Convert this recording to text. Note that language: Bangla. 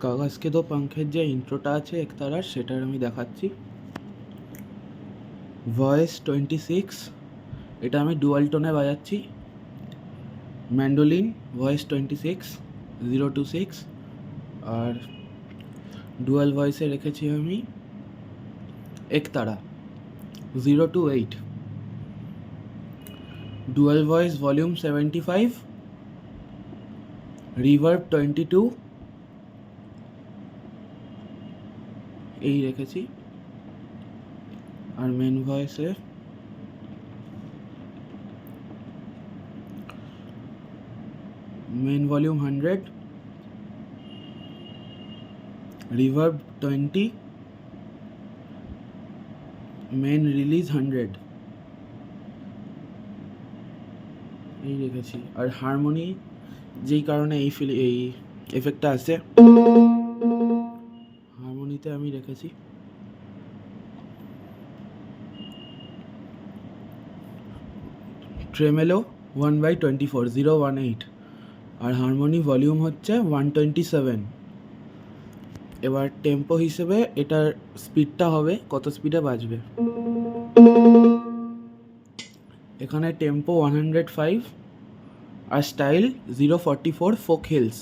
কাগজ কে দো পাঙ্খের যে ইন্ট্রোটা আছে একতারার, সেটার আমি দেখাচ্ছি। ভয়েস 26, এটা আমি ডুয়াল টোনে বাজাচ্ছি। ম্যান্ডোলিন ভয়েস 26 026, আর ডুয়াল ভয়েসে রেখেছি আমি একতারা 028। ডুয়াল ভয়েস ভলিউম 75, রিভার্ব 22 এই রেখেছি। আর মেন ভয়েসে main volume 100, reverb 20, main release 100 এই রেখেছি। আর হারমোনি যেই কারণে এই এফেক্টটা আছে, হারমোনিতে আমি রেখেছি ট্রেমেলো 1/24 018, আর হারমোনি ভলিউম হচ্ছে 127। এবার টেম্পো হিসেবে এটার স্পিডটা হবে কত স্পিডে বাজবে। এখানে টেম্পো 105 আর স্টাইল 044 ফোক হিলস।